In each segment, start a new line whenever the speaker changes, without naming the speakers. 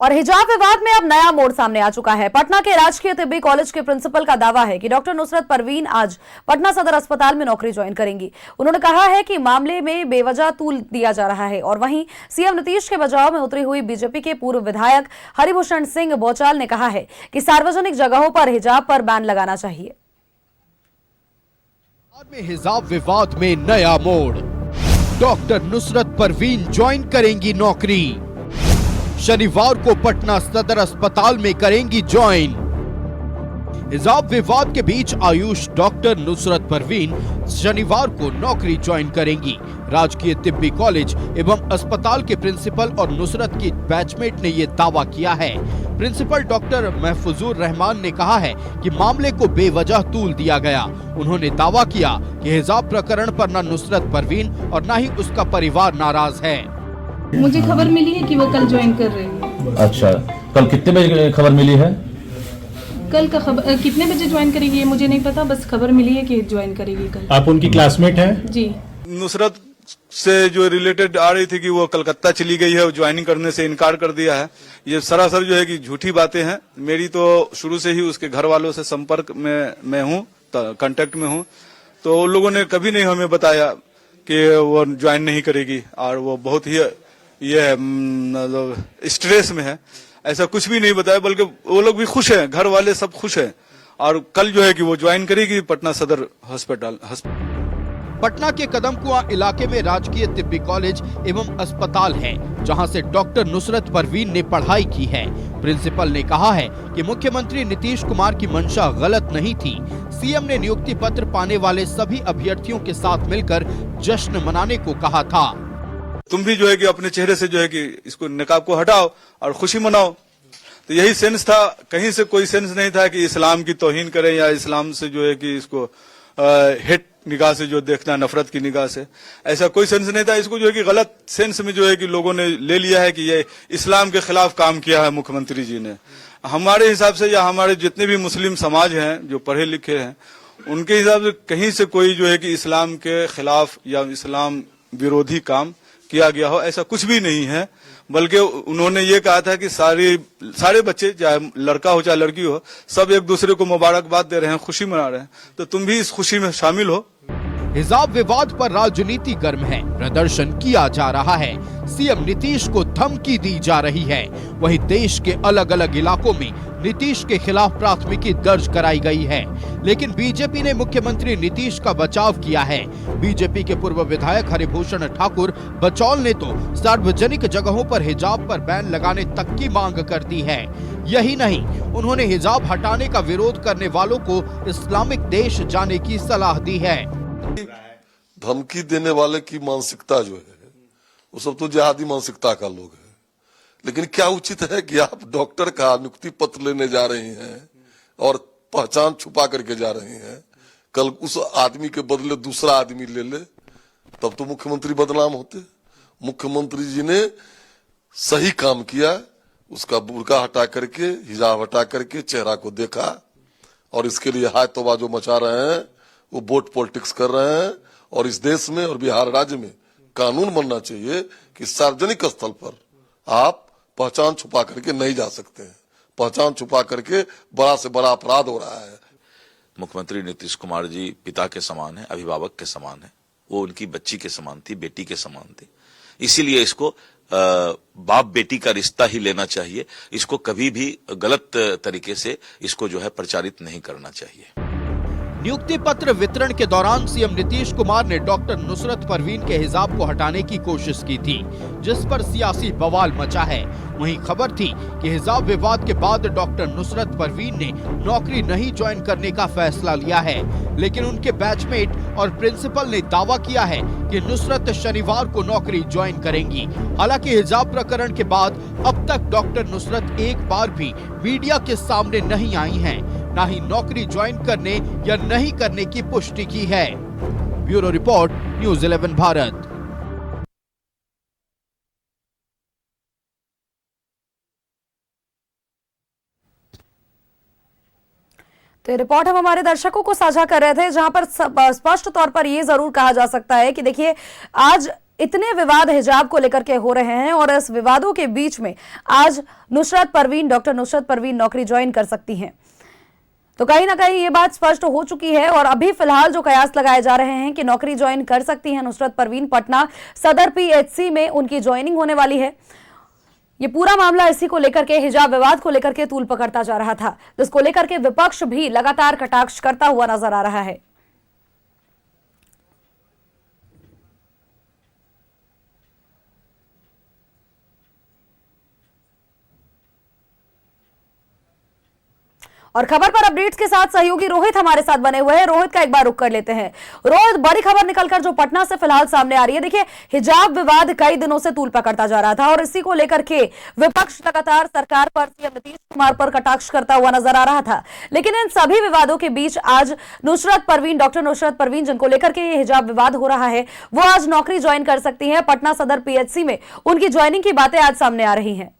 और हिजाब विवाद में अब नया मोड़ सामने आ चुका है। पटना के राजकीय तिब्बी कॉलेज के प्रिंसिपल का दावा है कि डॉक्टर नुसरत परवीन आज पटना सदर अस्पताल में नौकरी ज्वाइन करेंगी। उन्होंने कहा है कि मामले में बेवजह तूल दिया जा रहा है। और वहीं सीएम नीतीश के बचाव में उतरी हुई बीजेपी के पूर्व विधायक हरिभूषण सिंह बौचाल ने कहा है कि सार्वजनिक जगहों पर हिजाब पर बैन लगाना चाहिए।
हिजाब विवाद में नया मोड़, डॉक्टर नुसरत परवीन ज्वाइन करेंगी नौकरी। शनिवार को पटना सदर अस्पताल में करेंगी ज्वाइन। हिजाब विवाद के बीच आयुष डॉक्टर नुसरत परवीन शनिवार को नौकरी ज्वाइन करेंगी। राजकीय तिब्बी कॉलेज एवं अस्पताल के प्रिंसिपल और नुसरत की बैचमेट ने यह दावा किया है। प्रिंसिपल डॉक्टर महफूजुर रहमान ने कहा है कि मामले को बेवजह तूल दिया गया। उन्होंने दावा किया कि हिजाब प्रकरण पर न नुसरत परवीन और न ही उसका परिवार नाराज है।
मुझे खबर मिली है कि वो कल ज्वाइन कर रही है।
अच्छा, कल कितने बजे खबर मिली है?
कल का खबर कितने बजे ज्वाइन करेगी ये मुझे नहीं पता, बस खबर मिली है कि ज्वाइन करेगी कल।
आप उनकी क्लासमेट हैं?
जी।
नुसरत से जो रिलेटेड आ रही थी कि वो कलकत्ता चली गई है, ज्वाइनिंग करने से इनकार कर दिया है, ये सरासर जो है कि झूठी बातें हैं। मेरी तो शुरू से ही उसके घर वालों से संपर्क में हूँ, कांटेक्ट में हूँ, तो उन लोगों ने कभी नहीं हमें बताया कि वो ज्वाइन नहीं करेगी और वो बहुत ही ये मतलब स्ट्रेस में है, ऐसा कुछ भी नहीं बताया। बल्कि वो लोग भी खुश हैं, घर वाले सब खुश हैं। और कल जो है कि वो ज्वाइन करेगी पटना सदर हॉस्पिटल।
पटना के कदमकुआं इलाके में राजकीय तिब्बी कॉलेज एवं अस्पताल है, जहां से डॉक्टर नुसरत परवीन ने पढ़ाई की है। प्रिंसिपल ने कहा है कि मुख्यमंत्री नीतीश कुमार की मंशा गलत नहीं थी। सीएम ने नियुक्ति पत्र पाने वाले सभी अभ्यर्थियों के साथ मिलकर जश्न मनाने को कहा था।
तुम भी जो है कि अपने चेहरे से जो है कि इसको निकाब को हटाओ और खुशी मनाओ। तो यही सेंस था, कहीं से कोई सेंस नहीं था कि इस्लाम की तौहीन करें या इस्लाम से जो है कि इसको हेट निगाह से जो देखना, नफरत की निगाह से, ऐसा कोई सेंस नहीं था। इसको जो है कि गलत सेंस में जो है कि लोगों ने ले लिया है कि ये इस्लाम के खिलाफ काम किया है मुख्यमंत्री जी ने। हमारे हिसाब से या हमारे जितने भी मुस्लिम समाज हैं जो पढ़े लिखे हैं, उनके हिसाब से कहीं से कोई जो है कि इस्लाम के खिलाफ या इस्लाम विरोधी काम किया गया हो, ऐसा कुछ भी नहीं है। बल्कि उन्होंने ये कहा था कि सारे बच्चे, चाहे लड़का हो चाहे लड़की हो, सब एक दूसरे को मुबारकबाद दे रहे हैं, खुशी मना रहे हैं, तो तुम भी इस खुशी में शामिल हो।
हिजाब विवाद पर राजनीति गर्म है, प्रदर्शन किया जा रहा है, सीएम नीतीश को धमकी दी जा रही है। वहीं देश के अलग अलग इलाकों में नीतीश के खिलाफ प्राथमिकी दर्ज कराई गई है, लेकिन बीजेपी ने मुख्यमंत्री नीतीश का बचाव किया है। बीजेपी के पूर्व विधायक हरिभूषण ठाकुर बचौल ने तो सार्वजनिक जगहों पर हिजाब पर बैन लगाने तक की मांग कर दी है। यही नहीं, उन्होंने हिजाब हटाने का विरोध करने वालों को इस्लामिक देश जाने की सलाह दी है।
धमकी देने वाले की मानसिकता जो है वो सब तो जिहादी मानसिकता का लोग है। लेकिन क्या उचित है कि आप डॉक्टर का नियुक्ति पत्र लेने जा रही हैं और पहचान छुपा करके जा रही हैं, कल उस आदमी के बदले दूसरा आदमी ले ले, तब तो मुख्यमंत्री बदनाम होते। मुख्यमंत्री जी ने सही काम किया, उसका बुर्का हटा करके, हिजाब हटा करके चेहरा को देखा, और इसके लिए हाय तौबा जो मचा रहे हैं वो वोट पॉलिटिक्स कर रहे हैं। और इस देश में और बिहार राज्य में कानून बनना चाहिए कि सार्वजनिक स्थल पर आप पहचान छुपा करके नहीं जा सकते हैं। पहचान छुपा करके बड़ा से बड़ा अपराध हो रहा है।
मुख्यमंत्री नीतीश कुमार जी पिता के समान है, अभिभावक के समान है, वो उनकी बच्ची के समान थी, बेटी के समान थी। इसीलिए इसको बाप बेटी का रिश्ता ही लेना चाहिए। इसको कभी भी गलत तरीके से इसको जो है प्रचारित नहीं करना चाहिए।
नियुक्ति पत्र वितरण के दौरान सीएम नीतीश कुमार ने डॉक्टर नुसरत परवीन के हिजाब को हटाने की कोशिश की थी, जिस पर सियासी बवाल मचा है। वहीं खबर थी कि हिजाब विवाद के बाद डॉक्टर नुसरत परवीन ने नौकरी नहीं ज्वाइन करने का फैसला लिया है, लेकिन उनके बैचमेट और प्रिंसिपल ने दावा किया है कि नुसरत शनिवार को नौकरी ज्वाइन करेंगी। हालांकि हिजाब प्रकरण के बाद अब तक डॉक्टर नुसरत एक बार भी मीडिया के सामने नहीं आई हैं, ना ही नौकरी ज्वाइन करने या नहीं करने की पुष्टि की है। Bureau report, news 11 Bharat.
तो रिपोर्ट हम हमारे दर्शकों को साझा कर रहे थे, जहां पर स्पष्ट तौर पर यह जरूर कहा जा सकता है कि देखिए, आज इतने विवाद हिजाब को लेकर के हो रहे हैं और इस विवादों के बीच में आज डॉक्टर नुसरत परवीन नौकरी ज्वाइन कर सकती हैं। तो कहीं ना कहीं ये बात स्पष्ट हो चुकी है और अभी फिलहाल जो कयास लगाए जा रहे हैं कि नौकरी ज्वाइन कर सकती हैं नुसरत परवीन, पटना सदर पीएचसी में उनकी ज्वाइनिंग होने वाली है। ये पूरा मामला इसी को लेकर के, हिजाब विवाद को लेकर के तूल पकड़ता जा रहा था, जिसको लेकर के विपक्ष भी लगातार कटाक्ष करता हुआ नजर आ रहा है। और खबर पर अपडेट्स के साथ सहयोगी रोहित हमारे साथ बने हुए हैं। रोहित का एक बार रुक कर लेते हैं। रोहित, बड़ी खबर निकलकर जो पटना से फिलहाल सामने आ रही है, देखिए हिजाब विवाद कई दिनों से तूल पकड़ता जा रहा था और इसी को लेकर के विपक्ष लगातार सरकार पर, सीएम नीतीश कुमार पर कटाक्ष करता हुआ नजर आ रहा था। लेकिन इन सभी विवादों के बीच आज डॉक्टर नुसरत परवीन, जिनको लेकर के ये हिजाब विवाद हो रहा है, वो आज नौकरी ज्वाइन कर सकती है। पटना सदर पीएचसी में उनकी ज्वाइनिंग की बातें आज सामने आ रही है।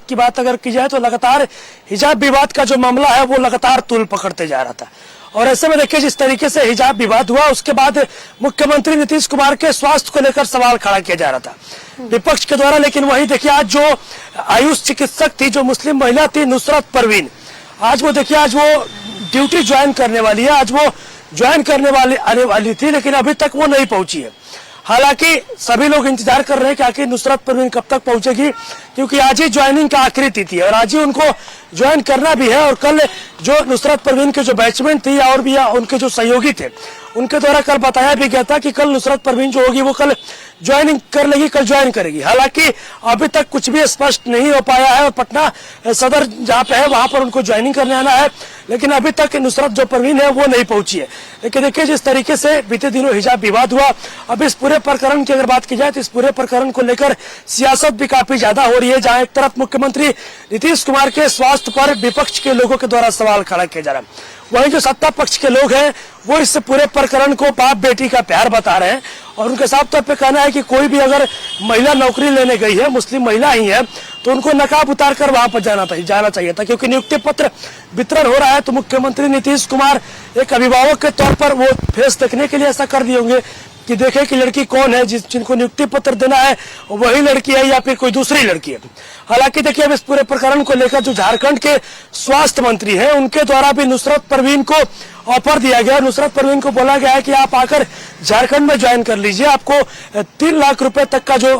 की बात अगर की जाए तो लगातार हिजाब विवाद का जो मामला है वो लगातार तूल पकड़ते जा रहा था और ऐसे में देखिए जिस तरीके से हिजाब विवाद हुआ उसके बाद मुख्यमंत्री नीतीश कुमार के स्वास्थ्य को लेकर सवाल खड़ा किया जा रहा था विपक्ष के द्वारा। लेकिन वही देखिए आज जो आयुष चिकित्सक थी, जो मुस्लिम महिला थी नुसरत परवीन, आज वो देखिए आज वो ड्यूटी ज्वाइन करने वाली है। आज वो ज्वाइन करने आने वाली थी लेकिन अभी तक वो नहीं पहुंची है। हालांकि सभी लोग इंतजार कर रहे हैं कि आखिर नुसरत परवीन कब तक पहुंचेगी, क्योंकि आज ही ज्वाइनिंग का आखिरी तिथि है और आज ही उनको ज्वाइन करना भी है। और कल जो नुसरत परवीन के जो बैचमेंट थी और भी उनके जो सहयोगी थे, उनके द्वारा कल बताया भी गया था कि कल नुसरत परवीन जो होगी वो कल ज्वाइनिंग कर लेगी, कल ज्वाइन करेगी। हालांकि अभी तक कुछ भी स्पष्ट नहीं हो पाया है और पटना सदर जहां पे है वहां पर उनको ज्वाइनिंग करने आना है, लेकिन अभी तक नुसरत जो परवीन है वो नहीं पहुंची है। लेकिन देखिए जिस तरीके से बीते दिनों हिजाब विवाद हुआ, अब इस पूरे प्रकरण की अगर बात की जाए तो इस पूरे प्रकरण को लेकर सियासत भी काफी ज्यादा हो रही है। जहां एक तरफ मुख्यमंत्री नीतीश कुमार के स्वास्थ्य पर विपक्ष के लोगों के द्वारा सवाल खड़ा किया जा रहा है, वहीं जो सत्ता पक्ष के लोग हैं वो इस पूरे प्रकरण को बाप बेटी का प्यार बता रहे हैं और उनके साफ तौर पे कहना है कि कोई भी अगर महिला नौकरी लेने गई है, मुस्लिम महिला ही है, तो उनको नकाब उतार कर वहां पर जाना चाहिए था, क्योंकि नियुक्ति पत्र वितरण हो रहा है तो मुख्यमंत्री नीतीश कुमार एक अभिभावक के तौर पर वो फेस देखने के लिए ऐसा कर दिए होंगे कि देखे कि लड़की कौन है, जिनको नियुक्ति पत्र देना है वही लड़की है या फिर कोई दूसरी लड़की है। हालांकि देखिए अब इस पूरे प्रकरण को लेकर जो झारखंड के स्वास्थ्य मंत्री हैं उनके द्वारा भी नुसरत परवीन को ऑफर दिया गया। नुसरत परवीन को बोला गया है कि आप आकर झारखंड में ज्वाइन कर लीजिए, आपको 3 लाख रुपए तक का जो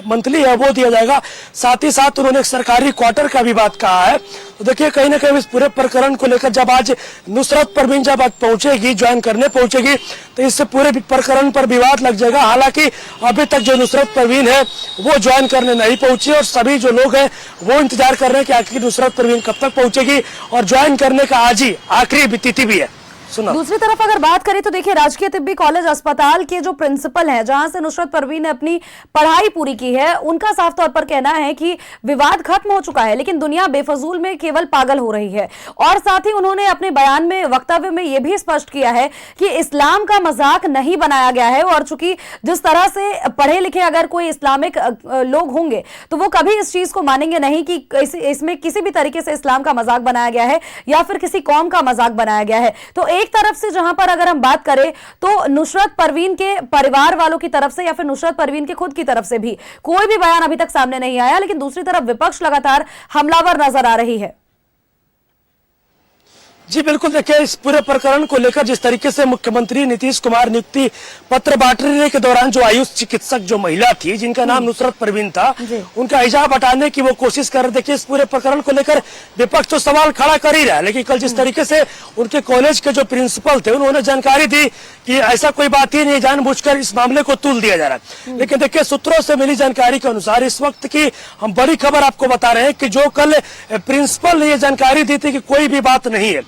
मंथली है वो दिया जाएगा। साथ ही साथ उन्होंने एक सरकारी क्वार्टर का भी बात कहा है। तो देखिए कहीं ना कहीं इस पूरे प्रकरण को लेकर जब आज नुसरत परवीन जब आज पहुंचेगी, ज्वाइन करने पहुंचेगी, तो इससे पूरे प्रकरण पर विवाद लग जाएगा। हालांकि अभी तक जो नुसरत परवीन है वो ज्वाइन करने नहीं पहुंची और सभी जो लोग हैं वो इंतजार कर रहे हैं कि आखिर नुसरत परवीन कब तक पहुंचेगी और ज्वाइन करने का आज ही आखिरी तिथि भी है।
दूसरी तरफ अगर बात करें तो देखिए राजकीय तिब्बी कॉलेज अस्पताल के जो प्रिंसिपल हैं, जहां से नुसरत परवीन ने अपनी पढ़ाई पूरी की है, उनका साफ तौर पर कहना है कि विवाद खत्म हो चुका है लेकिन दुनिया बेफजूल में केवल पागल हो रही है। और साथ ही उन्होंने अपने बयान में, वक्तव्य में यह भी स्पष्ट किया है कि इस्लाम का मजाक नहीं बनाया गया है और चूंकि जिस तरह से पढ़े लिखे अगर कोई इस्लामिक लोग होंगे तो वो कभी इस चीज को मानेंगे नहीं कि इसमें किसी भी तरीके से इस्लाम का मजाक बनाया गया है या फिर किसी कौम का मजाक बनाया गया है। तो एक तरफ से जहां पर अगर हम बात करें तो नुसरत परवीन के परिवार वालों की तरफ से या फिर नुसरत परवीन के खुद की तरफ से भी कोई भी बयान अभी तक सामने नहीं आया, लेकिन दूसरी तरफ विपक्ष लगातार हमलावर नजर आ रही है।
जी बिल्कुल, देखिए इस पूरे प्रकरण को लेकर जिस तरीके से मुख्यमंत्री नीतीश कुमार नियुक्ति पत्र बांटने के दौरान जो आयुष चिकित्सक जो महिला थी जिनका नाम नुसरत परवीन था, उनका हिजाब हटाने की वो कोशिश कर रहे। देखिए इस पूरे प्रकरण को लेकर विपक्ष तो सवाल खड़ा कर ही रहा है, लेकिन कल जिस तरीके से उनके कॉलेज के जो प्रिंसिपल थे उन्होंने जानकारी दी कि ऐसा कोई बात ही नहीं, जानबूझकर इस मामले को तुल दिया जा रहा है। लेकिन देखिए सूत्रों से मिली जानकारी के अनुसार इस वक्त की हम बड़ी खबर आपको बता रहे हैं कि जो कल प्रिंसिपल ने ये जानकारी दी थी कि कोई भी बात नहीं है,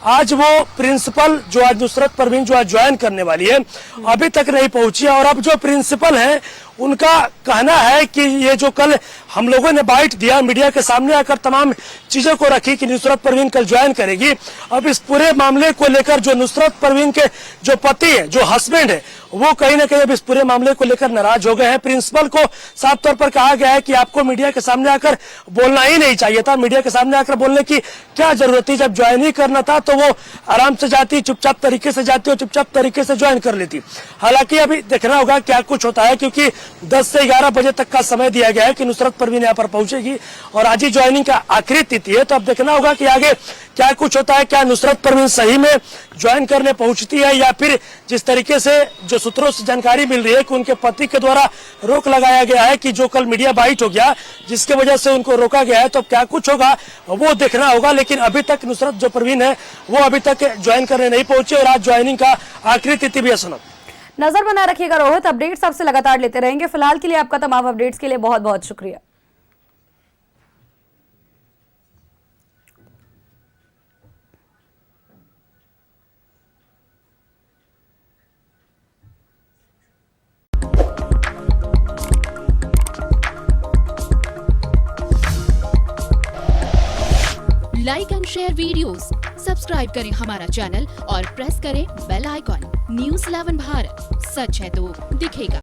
आज वो प्रिंसिपल जो आज नुसरत परवीन जो आज ज्वाइन करने वाली है अभी तक नहीं पहुंची है। और अब जो प्रिंसिपल है उनका कहना है कि ये जो कल हम लोगों ने बाइट दिया, मीडिया के सामने आकर तमाम चीजों को रखी कि नुसरत परवीन कल ज्वाइन करेगी, अब इस पूरे मामले को लेकर जो नुसरत परवीन के जो पति है, जो हस्बैंड है, वो कहीं ना कहीं अब इस पूरे मामले को लेकर नाराज हो गए हैं। प्रिंसिपल को साफ तौर पर कहा गया है कि आपको मीडिया के सामने आकर बोलना ही नहीं चाहिए था, मीडिया के सामने आकर बोलने की क्या जरूरत थी, जब ज्वाइन ही करना था तो वो आराम से जाती, चुपचाप तरीके से जाती और चुपचाप तरीके से ज्वाइन कर लेती। हालांकि अभी देखना होगा क्या कुछ होता है, क्योंकि 10 से 11 बजे तक का समय दिया गया है कि नुसरत परवीन यहाँ पर पहुंचेगी और आज ही ज्वाइनिंग का आखिरी तिथि है, तो अब देखना होगा कि आगे क्या कुछ होता है। क्या नुसरत परवीन सही में ज्वाइन करने पहुंचती है या फिर जिस तरीके से जो सूत्रों से जानकारी मिल रही है कि उनके पति के द्वारा रोक लगाया गया है कि जो कल मीडिया बाइट हो गया जिसके वजह से उनको रोका गया है, तो क्या कुछ होगा वो देखना होगा। लेकिन अभी तक नुसरत जो परवीन है वो अभी तक ज्वाइन करने नहीं पहुंचे और आज ज्वाइनिंग का आखिरी तिथि भी है। सुनो,
नजर बनाए रखिएगा रोहित, अपडेट्स आपसे लगातार लेते रहेंगे। फिलहाल के लिए आपका तमाम अपडेट्स के लिए बहुत बहुत शुक्रिया।
Like and share videos, subscribe करें हमारा चैनल और प्रेस करें बेल आइकॉन। न्यूज़ 11 भारत, सच है तो दिखेगा।